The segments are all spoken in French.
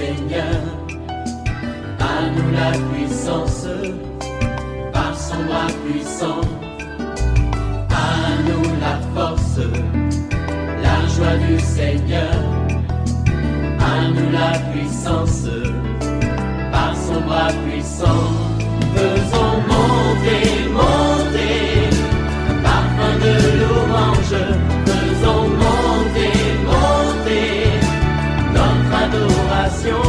Seigneur. À nous la puissance, par son bras puissant. À nous la force, la joie du Seigneur. À nous la puissance, par son bras puissant. Faisons monter, monter, parfum de louange. Faisons monter, monter, notre adoration.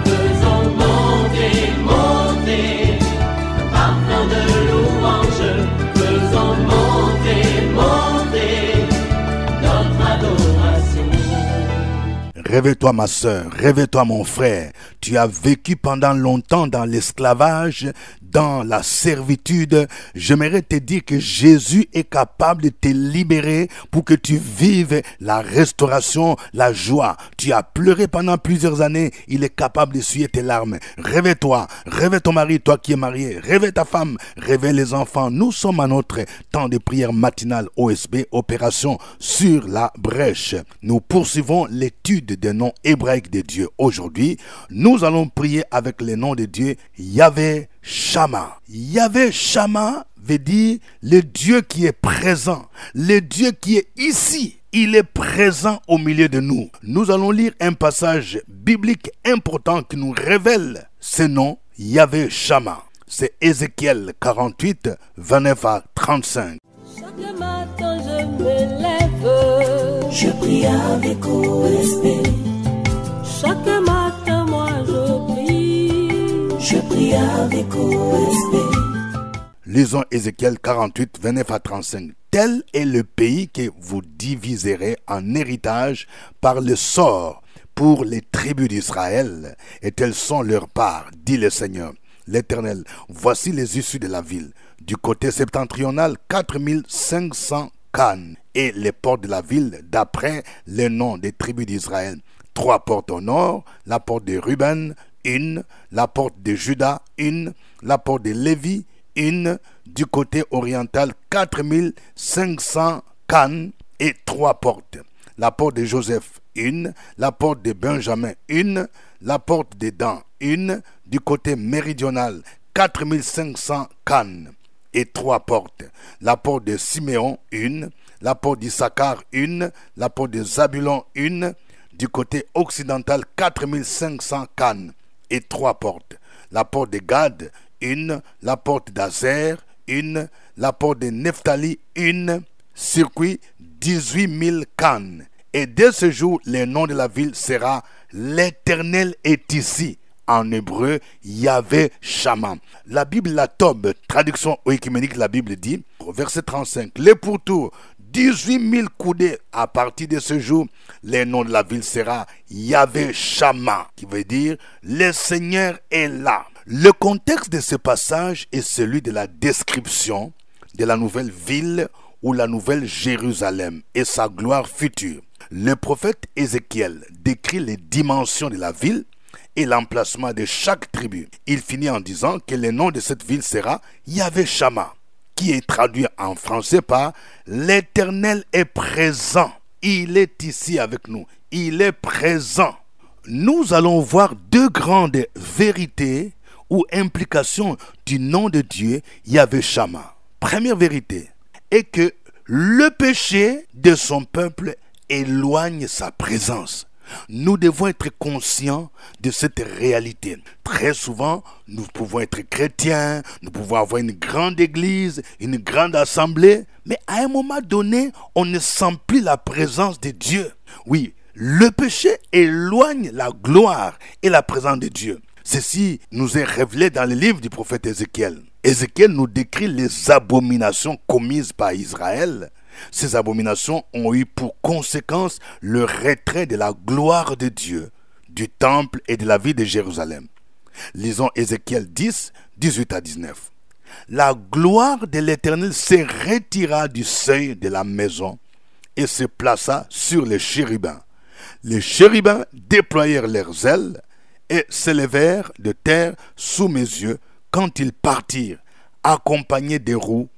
Faisons monter, monter, parfum de louange. Faisons monter, monter, notre adoration. Réveille-toi ma sœur, réveille-toi mon frère. Tu as vécu pendant longtemps dans l'esclavage, dans la servitude. J'aimerais te dire que Jésus est capable de te libérer pour que tu vives la restauration, la joie. Tu as pleuré pendant plusieurs années, il est capable d'essuyer tes larmes. Réveille-toi, réveille ton mari, toi qui es marié, réveille ta femme, réveille les enfants. Nous sommes à notre temps de prière matinale OSB, opération sur la brèche. Nous poursuivons l'étude des noms hébraïques de Dieu. Aujourd'hui, nous allons prier avec les noms de Dieu Yahvé Shama. Yahvé Shama veut dire le Dieu qui est présent, le Dieu qui est ici. Il est présent au milieu de nous. Nous allons lire un passage biblique important qui nous révèle ce nom Yahvé Shama. C'est Ézéchiel 48, 29 à 35. Chaque matin je me lève, je prie avec OSB. Chaque matin moi je prie avec OSB. Lisons Ézéchiel 48, 29 à 35. Tel est le pays que vous diviserez en héritage par le sort pour les tribus d'Israël, et telles sont leurs parts, dit le Seigneur, l'Éternel. Voici les issues de la ville. Du côté septentrional, 4500 cannes, et les portes de la ville, d'après les noms des tribus d'Israël. 3 portes au nord, la porte de Ruben, 1, la porte de Juda, 1, la porte de Lévi, 1, du côté oriental, 4500 cannes et 3 portes. La porte de Joseph, 1, la porte de Benjamin, 1, la porte de Dan, 1, du côté méridional, 4500 cannes et 3 portes. La porte de Siméon, 1, la porte d'Issachar, 1, la porte de Zabulon, 1, du côté occidental, 4500 cannes et 3 portes. La porte de Gad, 1, la porte d'Azer, 1, la porte de Nephtali, 1, circuit 18 000 cannes. Et dès ce jour, le nom de la ville sera l'Éternel est ici. En hébreu, Yahvé Shama. La Bible, la Tob, traduction œcuménique, la Bible dit, au verset 35, les pourtours, 18 000 coudées. À partir de ce jour, le nom de la ville sera Yahvé Shama, qui veut dire le Seigneur est là. Le contexte de ce passage est celui de la description de la nouvelle ville ou la nouvelle Jérusalem et sa gloire future. Le prophète Ézéchiel décrit les dimensions de la ville et l'emplacement de chaque tribu. Il finit en disant que le nom de cette ville sera Yahvé Shama, qui est traduit en français par l'Éternel est présent. Il est ici avec nous. Il est présent. Nous allons voir 2 grandes vérités ou implications du nom de Dieu Yahvé Shama. Première vérité est que le péché de son peuple éloigne sa présence. Nous devons être conscients de cette réalité. Très souvent, nous pouvons être chrétiens, nous pouvons avoir une grande église, une grande assemblée, mais à un moment donné, on ne sent plus la présence de Dieu. Oui, le péché éloigne la gloire et la présence de Dieu. Ceci nous est révélé dans le livre du prophète Ézéchiel. Ézéchiel nous décrit les abominations commises par Israël. Ces abominations ont eu pour conséquence le retrait de la gloire de Dieu, du temple et de la ville de Jérusalem. Lisons Ézéchiel 10, 18 à 19. La gloire de l'Éternel se retira du seuil de la maison et se plaça sur les chérubins. Les chérubins déployèrent leurs ailes et s'élevèrent de terre sous mes yeux quand ils partirent, accompagnés des roues.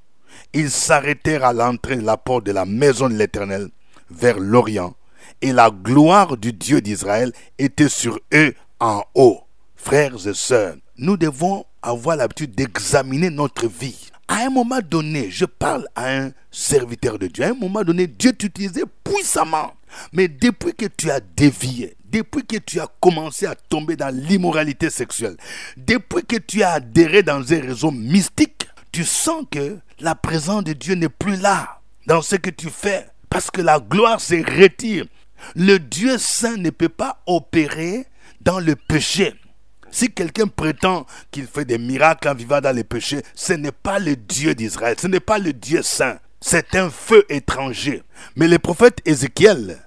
Ils s'arrêtèrent à l'entrée de la porte de la maison de l'Éternel, vers l'Orient, et la gloire du Dieu d'Israël était sur eux en haut. Frères et sœurs, nous devons avoir l'habitude d'examiner notre vie. À un moment donné, je parle à un serviteur de Dieu. À un moment donné, Dieu t'utilisait puissamment. Mais depuis que tu as dévié, depuis que tu as commencé à tomber dans l'immoralité sexuelle, depuis que tu as adhéré dans un réseau mystique, tu sens que la présence de Dieu n'est plus là dans ce que tu fais. Parce que la gloire se retire. Le Dieu saint ne peut pas opérer dans le péché. Si quelqu'un prétend qu'il fait des miracles en vivant dans les péchés, ce n'est pas le Dieu d'Israël, ce n'est pas le Dieu saint. C'est un feu étranger. Mais le prophète Ézéchiel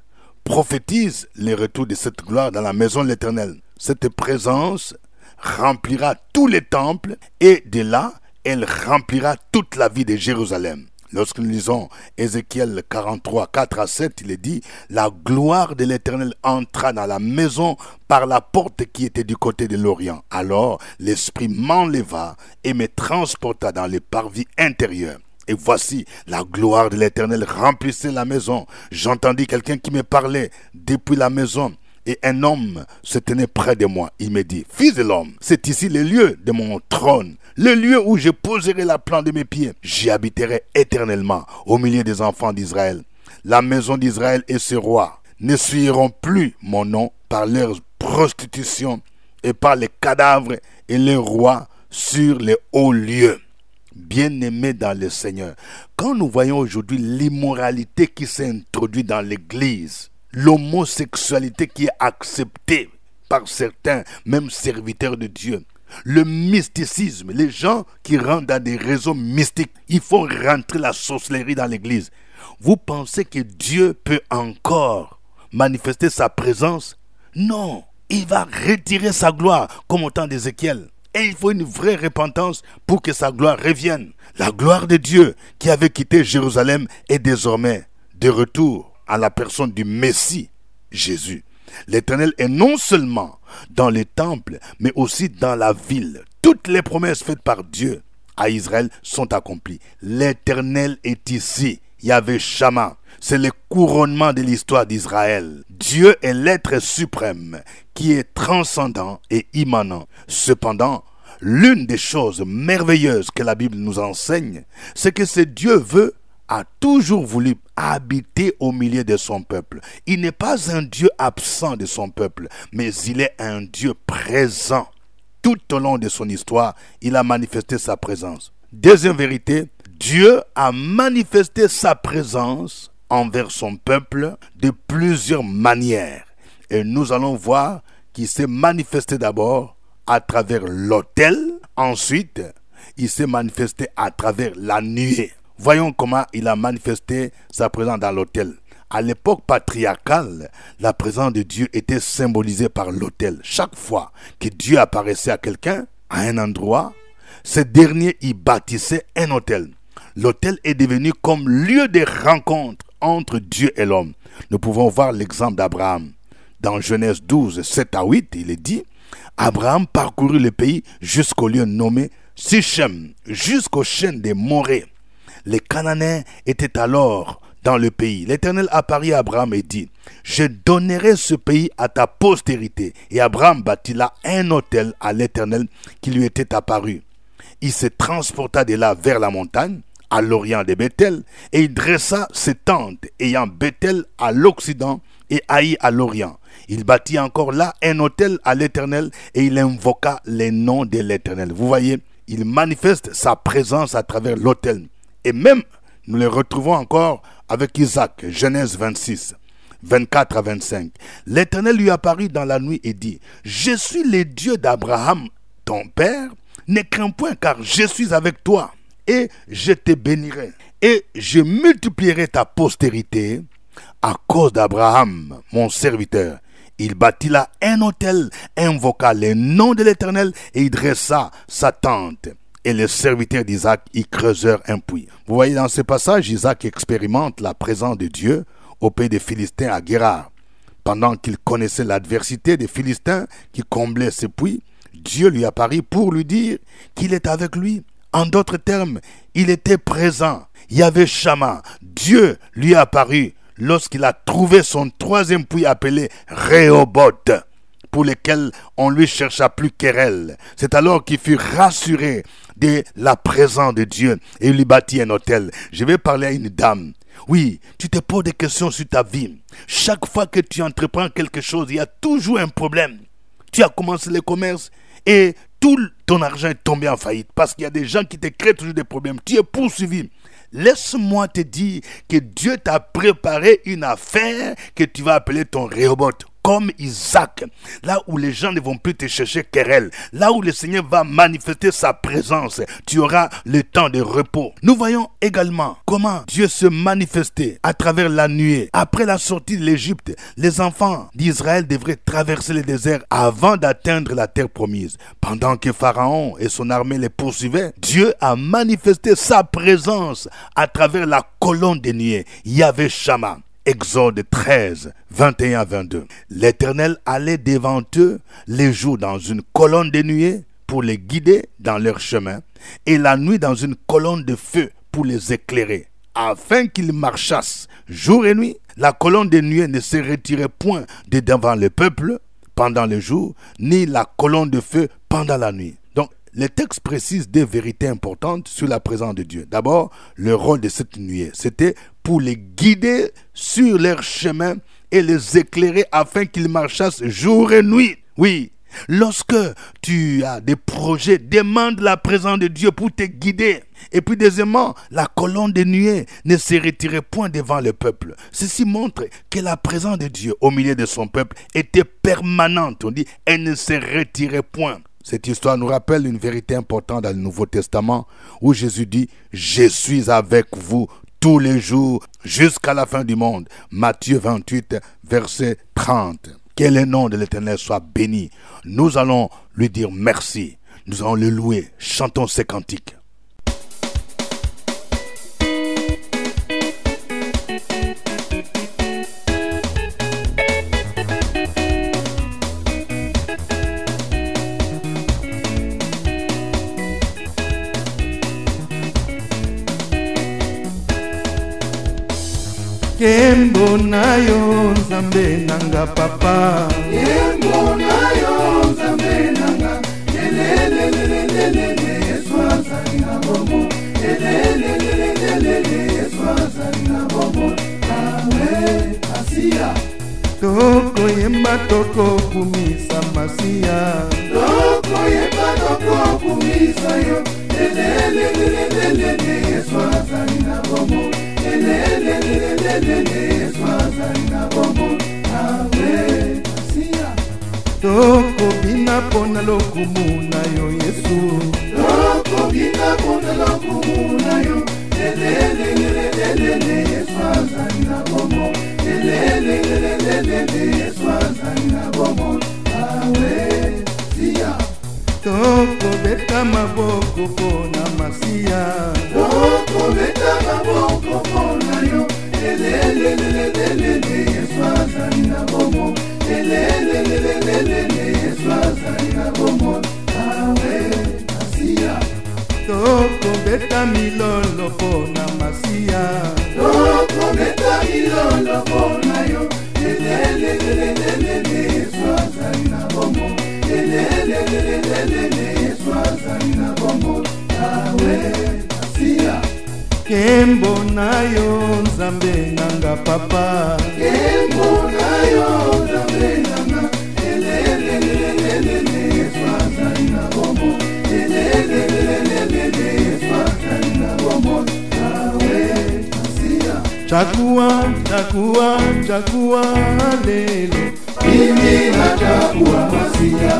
prophétise le retour de cette gloire dans la maison de l'Éternel. Cette présence remplira tous les temples et de là, elle remplira toute la vie de Jérusalem. Lorsque nous lisons Ézéchiel 43, 4 à 7, il est dit « La gloire de l'Éternel entra dans la maison par la porte qui était du côté de l'Orient. Alors l'Esprit m'enleva et me transporta dans les parvis intérieurs. Et voici, la gloire de l'Éternel remplissait la maison. J'entendis quelqu'un qui me parlait depuis la maison. Et un homme se tenait près de moi. Il me dit, « Fils de l'homme, c'est ici le lieu de mon trône, le lieu où je poserai la plante de mes pieds. J'y habiterai éternellement au milieu des enfants d'Israël. La maison d'Israël et ses rois ne suivront plus mon nom par leur prostitution et par les cadavres et les rois sur les hauts lieux. » Bien-aimés dans le Seigneur, quand nous voyons aujourd'hui l'immoralité qui s'est introduite dans l'Église, l'homosexualité qui est acceptée par certains, même serviteurs de Dieu, le mysticisme, les gens qui rentrent dans des réseaux mystiques, il faut rentrer la sorcellerie dans l'église. Vous pensez que Dieu peut encore manifester sa présence? Non, il va retirer sa gloire comme au temps d'Ézéchiel. Et il faut une vraie repentance pour que sa gloire revienne. La gloire de Dieu qui avait quitté Jérusalem est désormais de retour à la personne du Messie, Jésus. L'Éternel est non seulement dans les temples, mais aussi dans la ville. Toutes les promesses faites par Dieu à Israël sont accomplies. L'Éternel est ici. Yahvé Shama. C'est le couronnement de l'histoire d'Israël. Dieu est l'être suprême qui est transcendant et immanent. Cependant, l'une des choses merveilleuses que la Bible nous enseigne, c'est que ce Dieu a toujours voulu habiter au milieu de son peuple. Il n'est pas un Dieu absent de son peuple, mais il est un Dieu présent. Tout au long de son histoire, il a manifesté sa présence. Deuxième vérité, Dieu a manifesté sa présence envers son peuple de plusieurs manières. Et nous allons voir qu'il s'est manifesté d'abord à travers l'autel. Ensuite, il s'est manifesté à travers la nuée. Voyons comment il a manifesté sa présence dans l'autel. À l'époque patriarcale, la présence de Dieu était symbolisée par l'autel. Chaque fois que Dieu apparaissait à quelqu'un, à un endroit, ce dernier y bâtissait un autel. L'autel est devenu comme lieu de rencontre entre Dieu et l'homme. Nous pouvons voir l'exemple d'Abraham. Dans Genèse 12, 7 à 8, il est dit, Abraham parcourut le pays jusqu'au lieu nommé Sichem, jusqu'aux chaînes des Morées. Les Cananéens étaient alors dans le pays. L'Éternel apparut à Abraham et dit, « Je donnerai ce pays à ta postérité. » Et Abraham bâtit là un autel à l'Éternel qui lui était apparu. Il se transporta de là vers la montagne, à l'orient de Bethel, et il dressa ses tentes, ayant Bethel à l'occident et Haï à l'orient. Il bâtit encore là un autel à l'Éternel et il invoqua les noms de l'Éternel. Vous voyez, il manifeste sa présence à travers l'autel. Et même, nous le retrouvons encore avec Isaac, Genèse 26, 24 à 25. L'Éternel lui apparut dans la nuit et dit, « Je suis le Dieu d'Abraham, ton père. Ne crains point, car je suis avec toi, et je te bénirai. Et je multiplierai ta postérité à cause d'Abraham, mon serviteur. » Il bâtit là un autel, invoqua les noms de l'Éternel, et il dressa sa tente. Et les serviteurs d'Isaac y creusèrent un puits. Vous voyez dans ce passage, Isaac expérimente la présence de Dieu au pays des Philistins à Guérar. Pendant qu'il connaissait l'adversité des Philistins qui comblaient ce puits, Dieu lui apparut pour lui dire qu'il est avec lui. En d'autres termes, il était présent. Yahvé Shama, Dieu lui apparut lorsqu'il a trouvé son troisième puits appelé Rehoboth pour lesquels on lui chercha plus querelle. C'est alors qu'il fut rassuré de la présence de Dieu et il lui bâtit un hôtel. Je vais parler à une dame. Oui, tu te poses des questions sur ta vie. Chaque fois que tu entreprends quelque chose, il y a toujours un problème. Tu as commencé le commerce et tout ton argent est tombé en faillite parce qu'il y a des gens qui te créent toujours des problèmes. Tu es poursuivi. Laisse-moi te dire que Dieu t'a préparé une affaire que tu vas appeler ton Rehoboth. Comme Isaac, là où les gens ne vont plus te chercher querelle, là où le Seigneur va manifester sa présence, tu auras le temps de repos. Nous voyons également comment Dieu se manifestait à travers la nuée. Après la sortie de l'Égypte, les enfants d'Israël devraient traverser le désert avant d'atteindre la terre promise. Pendant que Pharaon et son armée les poursuivaient, Dieu a manifesté sa présence à travers la colonne de nuée, Yahvé Shammah. Exode 13, 21 à 22. L'Éternel allait devant eux les jours dans une colonne de nuée pour les guider dans leur chemin et la nuit dans une colonne de feu pour les éclairer. Afin qu'ils marchassent jour et nuit, la colonne de nuée ne se retirait point de devant le peuple pendant le jour, ni la colonne de feu pendant la nuit. Donc, le texte précise des vérités importantes sur la présence de Dieu. D'abord, le rôle de cette nuée, c'était pour les guider sur leur chemin et les éclairer afin qu'ils marchassent jour et nuit. Oui, lorsque tu as des projets, demande la présence de Dieu pour te guider. Et puis deuxièmement, la colonne de nuée ne se retirait point devant le peuple. Ceci montre que la présence de Dieu au milieu de son peuple était permanente. On dit, elle ne se retirait point. Cette histoire nous rappelle une vérité importante dans le Nouveau Testament où Jésus dit « Je suis avec vous tous les jours jusqu'à la fin du monde ». Matthieu 28, verset 30. Que le nom de l'Éternel soit béni. Nous allons lui dire merci. Nous allons le louer. Chantons ces cantiques. Kembo na yo Nzambe nanga papa, Kembo na yo Nzambe nanga, lelelelelelele Yesu azali na bombo, lelelelelelele Yesu azali na bombo, awe Asiya. Toko yemba toko kumisa Masiya, Toko yemba toko kumisa yo, lelelelelelele Yesu azali na bombo. Toko bina pona lokumu na yo Yesu, Toko bina pona lokumu na yo, lelelelelelele Yesu azali na bombo, lelelelelelele Yesu azali na bombo, awe Siya. Toko beta maboko pona Masiya, Toko beta maboko pona yo, lelelelelelele Yesu azali na bombo, lelelelelelele Yesu azali na bombo, awe Asiya. Toko beta milolo pona Masiya, Toko beta milolo pona yo, lelelelelelele Yesu azali na bombo, lelelelelelele Yesu azali na bombo, awe Asiya. Kembo na yo Nzambe nanga papa, Kembo na yo Nzambe nanga, lelelelelelele Yesu azali na bombo, lelelelelelele Yesu azali na bombo, awe Asiya. Chakua, chakua, chakua lelo, Mimi nachagua Masiya.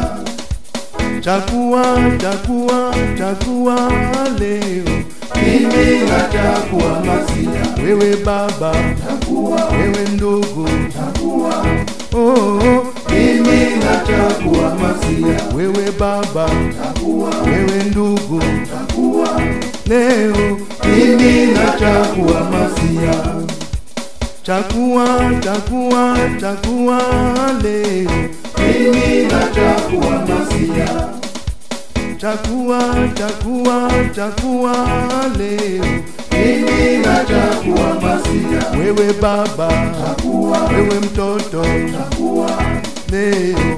chakua, chakua, chakua leo, Mimi nachagua Masiya. wewe baba, Chagua, wewe ndugu, chagua. oh, Mimi nachagua Masiya. wewe baba, Chagua, wewe ndugu, chagua. leo Mimi nachagua Masiya. chakua, chakua, chakua leo, Mimi nachagua Masiya. chakua, chakua, chakua leo, Mimi nachagua Masiya. wewe baba, Chagua, wewe mtoto, chagua. leo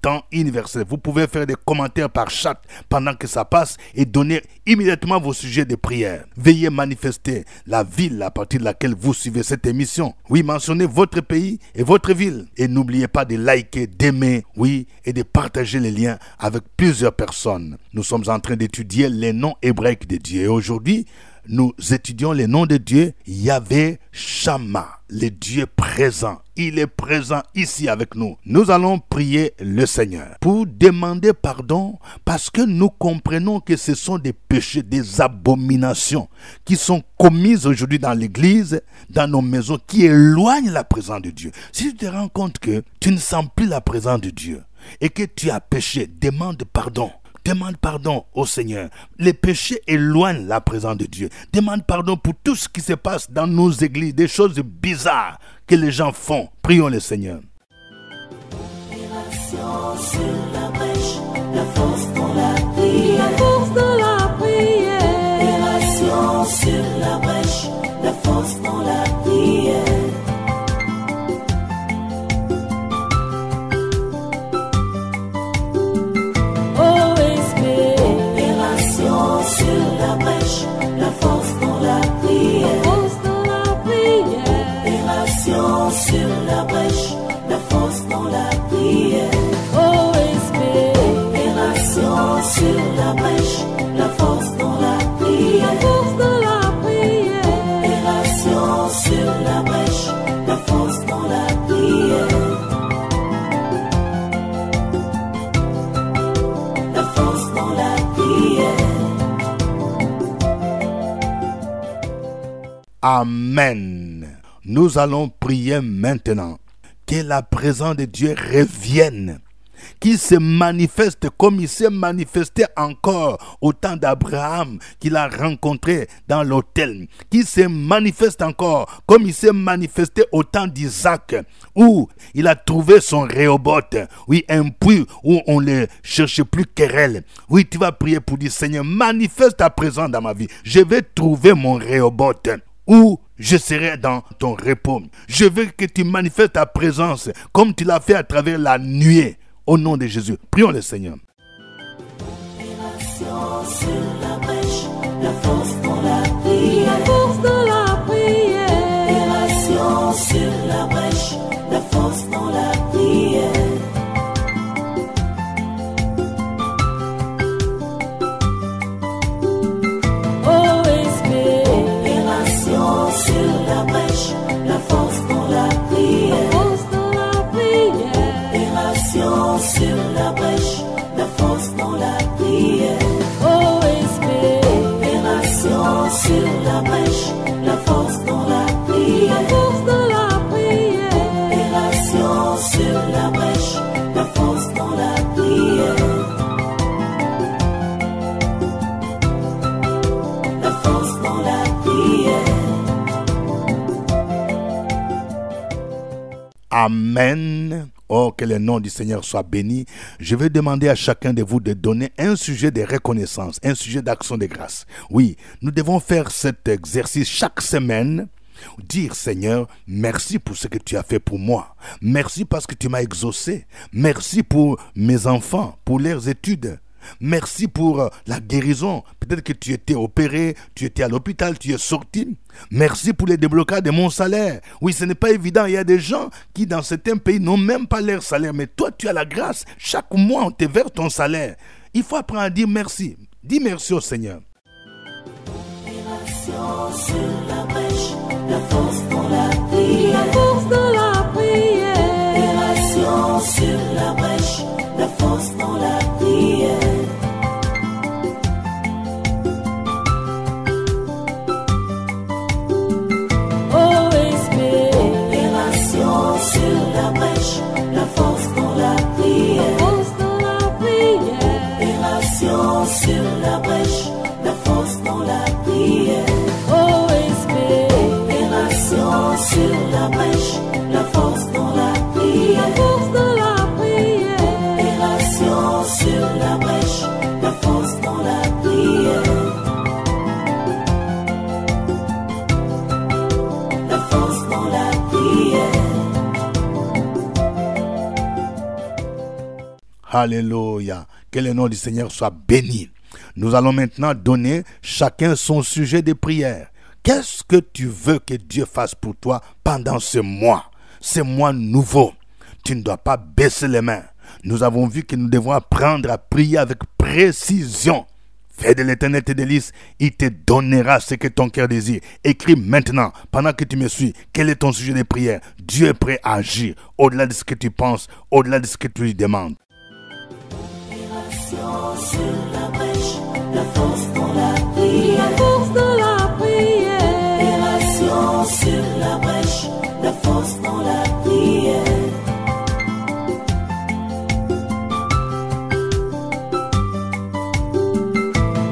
temps universel. Vous pouvez faire des commentaires par chat pendant que ça passe et donner immédiatement vos sujets de prière. Veuillez manifester la ville à partir de laquelle vous suivez cette émission. Oui, mentionnez votre pays et votre ville. Et n'oubliez pas de liker, d'aimer, oui, et de partager les liens avec plusieurs personnes. Nous sommes en train d'étudier les noms hébraïques de Dieu. Et aujourd'hui, nous étudions les noms de Dieu. Yahvé Shammah, le Dieu présent. Il est présent ici avec nous. Nous allons prier le Seigneur pour demander pardon parce que nous comprenons que ce sont des péchés, des abominations qui sont commises aujourd'hui dans l'église, dans nos maisons, qui éloignent la présence de Dieu. Si tu te rends compte que tu ne sens plus la présence de Dieu et que tu as péché, demande pardon. Demande pardon au Seigneur. Les péchés éloignent la présence de Dieu. Demande pardon pour tout ce qui se passe dans nos églises, des choses bizarres que les gens font. Prions le Seigneur. Sur la brèche, la force dans la prière. La force dans la prière. Opération sur la brèche, la force dans la prière. Sur la brèche, la force dans la prière. Force dans la prière. Opération sur la brèche, la force dans la prière. Opération sur la brèche, la force dans la prière. Force dans la prière. Opération sur la brèche, la force dans la prière. La force dans la prière. Amen. Nous allons prier maintenant que la présence de Dieu revienne, qu'il se manifeste comme il s'est manifesté encore au temps d'Abraham qu'il a rencontré dans l'autel, qu'il se manifeste encore comme il s'est manifesté au temps d'Isaac où il a trouvé son Rehoboth, oui, un puits où on ne cherchait plus querelle. Oui, tu vas prier pour dire: Seigneur, manifeste ta présence dans ma vie, je vais trouver mon Rehoboth où je serai dans ton repos. Je veux que tu manifestes ta présence comme tu l'as fait à travers la nuée. Au nom de Jésus, prions le Seigneur. Opération sur la brèche, la force dans la prière. La force dans la prière. Opération sur la brèche, la force dans la prière. Opération sur la brèche, la force dans la prière. Force dans la prière. Opération sur la brèche, la force dans la prière. Opération sur la brèche, la force dans la prière. Force dans la prière. Opération sur la brèche, la force dans la prière. La force dans la prière. Amen. Oh, que le nom du Seigneur soit béni. Je vais demander à chacun de vous de donner un sujet de reconnaissance, un sujet d'action de grâce. Oui, nous devons faire cet exercice chaque semaine. Dire: Seigneur, merci pour ce que tu as fait pour moi. Merci parce que tu m'as exaucé. Merci pour mes enfants, pour leurs études. Merci pour la guérison. Peut-être que tu étais opéré, tu étais à l'hôpital, tu es sorti. Merci pour les déblocage de mon salaire. Oui, ce n'est pas évident. Il y a des gens qui dans certains pays n'ont même pas leur salaire. Mais toi, tu as la grâce. Chaque mois, on te verse ton salaire. Il faut apprendre à dire merci. Dis merci au Seigneur. Opération sur la brèche, la force dans la prière. La force dans la prière. Opération sur la brèche, la force dans la prière. Opération sur la brèche, la force dans la prière. Force dans la prière. Opération sur la brèche, la force dans la prière. Opération Alléluia. Que le nom du Seigneur soit béni. Nous allons maintenant donner chacun son sujet de prière. Qu'est-ce que tu veux que Dieu fasse pour toi pendant ce mois nouveau? Tu ne dois pas baisser les mains. Nous avons vu que nous devons apprendre à prier avec précision. Fais de l'Éternel tes délices, il te donnera ce que ton cœur désire. Écris maintenant, pendant que tu me suis, quel est ton sujet de prière. Dieu est prêt à agir au-delà de ce que tu penses, au-delà de ce que tu lui demandes. Sur la brèche, la force dans la prière. La force dans la prière. Opération sur la brèche, la force dans la prière.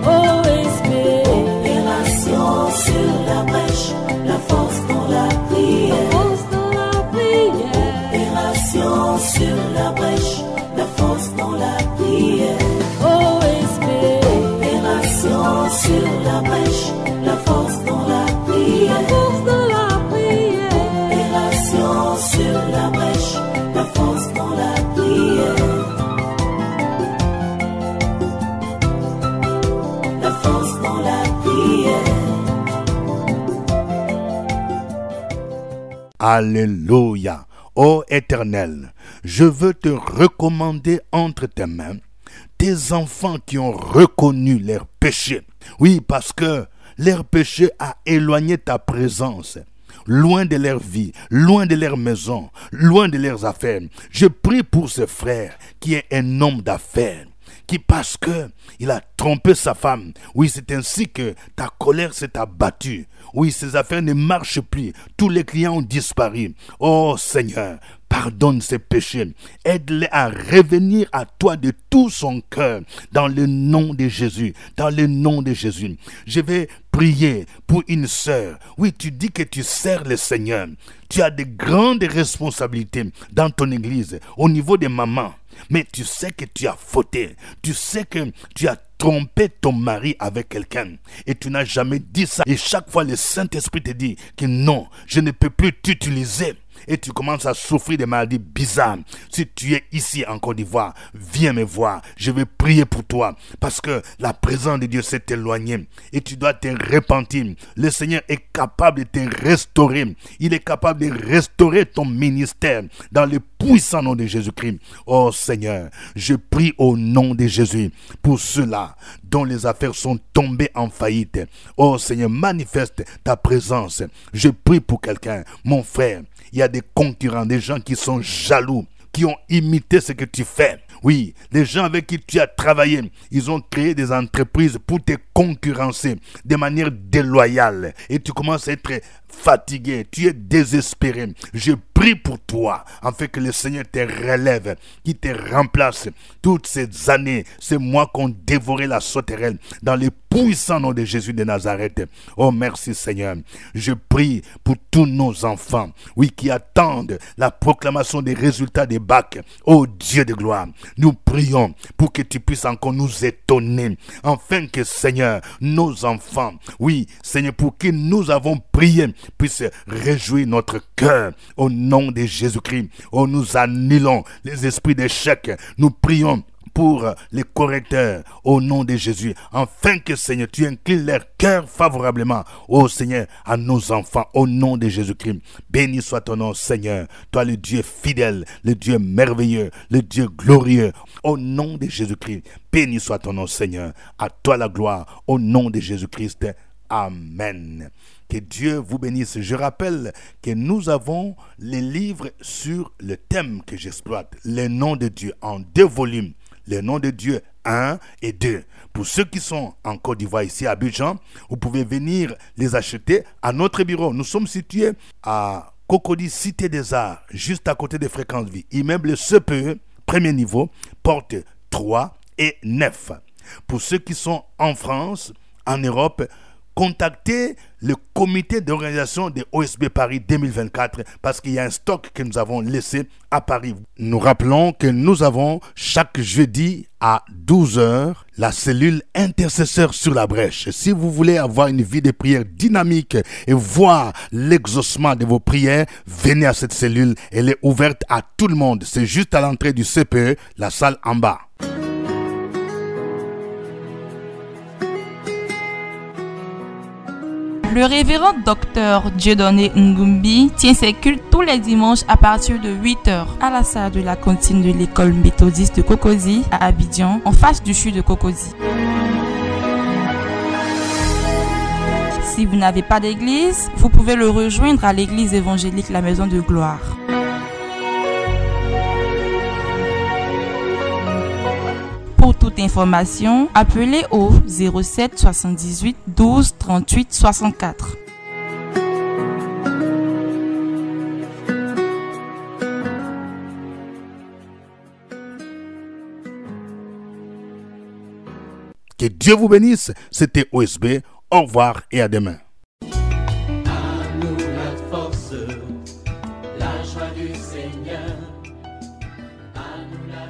OSP. Opération sur la brèche, la force dans la prière. La force dans la prière. Opération sur la brèche, la force dans la prière. Sur la brèche, la force dans la prière. La force dans la prière. Opération sur la brèche, la force dans la prière. La force dans la prière. Alléluia. Ô Éternel, je veux te recommander entre tes mains tes enfants qui ont reconnu leurs péchés. Oui, parce que leur péché a éloigné ta présence, loin de leur vie, loin de leur maison, loin de leurs affaires. Je prie pour ce frère qui est un homme d'affaires, qui parce que il a trompé sa femme, oui, c'est ainsi que ta colère s'est abattue. Oui, ses affaires ne marchent plus, tous les clients ont disparu. Oh Seigneur, pardonne ses péchés, aide-les à revenir à toi de tout son cœur, dans le nom de Jésus, dans le nom de Jésus. Je vais prier pour une sœur. Oui, tu dis que tu sers le Seigneur. Tu as de grandes responsabilités dans ton église, au niveau des mamans. Mais tu sais que tu as fauté. Tu sais que tu as trompé ton mari avec quelqu'un. Et tu n'as jamais dit ça. Et chaque fois, le Saint-Esprit te dit que non, je ne peux plus t'utiliser. Et tu commences à souffrir de maladies bizarres. Si tu es ici en Côte d'Ivoire, viens me voir. Je vais prier pour toi. Parce que la présence de Dieu s'est éloignée. Et tu dois te repentir. Le Seigneur est capable de te restaurer. Il est capable de restaurer ton ministère dans le puissant nom de Jésus-Christ. Oh Seigneur, je prie au nom de Jésus pour ceux-là dont les affaires sont tombées en faillite. Oh Seigneur, manifeste ta présence. Je prie pour quelqu'un, mon frère. Il y a des concurrents, des gens qui sont jaloux, qui ont imité ce que tu fais. Oui, les gens avec qui tu as travaillé, ils ont créé des entreprises pour te concurrencer de manière déloyale. Et tu commences à être fatigué, tu es désespéré. Je prie pour toi, afin que le Seigneur te relève, qui te remplace toutes ces années, ces mois qu'ont dévoré la sauterelle, dans le puissant nom de Jésus de Nazareth. Oh merci Seigneur. Je prie pour tous nos enfants, oui, qui attendent la proclamation des résultats des bacs. Oh Dieu de gloire, nous prions pour que tu puisses encore nous étonner, afin que Seigneur, nos enfants, oui Seigneur, pour qui nous avons prié, puissent réjouir notre cœur au nom de Jésus-Christ. Oh, nous annulons les esprits d'échec. Nous prions pour les correcteurs au nom de Jésus, afin que Seigneur, tu inclines leur cœur favorablement, ô Seigneur, à nos enfants, au nom de Jésus-Christ. Béni soit ton nom, Seigneur, toi le Dieu fidèle, le Dieu merveilleux, le Dieu glorieux, au nom de Jésus-Christ. Béni soit ton nom, Seigneur, à toi la gloire, au nom de Jésus-Christ. Amen. Que Dieu vous bénisse. Je rappelle que nous avons les livres sur le thème que j'exploite, les noms de Dieu, en 2 volumes. Les noms de Dieu 1 et 2. Pour ceux qui sont en Côte d'Ivoire, ici à Abidjan, vous pouvez venir les acheter à notre bureau. Nous sommes situés à Cocody, Cité des Arts, juste à côté de Fréquence Vie. Immeuble CPE, premier niveau, porte 3 et 9. Pour ceux qui sont en France, en Europe, contactez le comité d'organisation des OSB Paris 2024 parce qu'il y a un stock que nous avons laissé à Paris. Nous rappelons que nous avons chaque jeudi à 12h la cellule intercesseur sur la brèche. Si vous voulez avoir une vie de prière dynamique et voir l'exaucement de vos prières, venez à cette cellule. Elle est ouverte à tout le monde. C'est juste à l'entrée du CPE, la salle en bas. Le révérend docteur Dieudonné Ngumbi tient ses cultes tous les dimanches à partir de 8h à la salle de la cantine de l'école méthodiste de Cocody à Abidjan, en face du CHU de Cocody. Si vous n'avez pas d'église, vous pouvez le rejoindre à l'église évangélique La Maison de Gloire. Pour toute information, appelez au 07 78 12 38 64. Que Dieu vous bénisse. C'était OSB. Au revoir et à demain. À nous la force, la joie du Seigneur. À nous la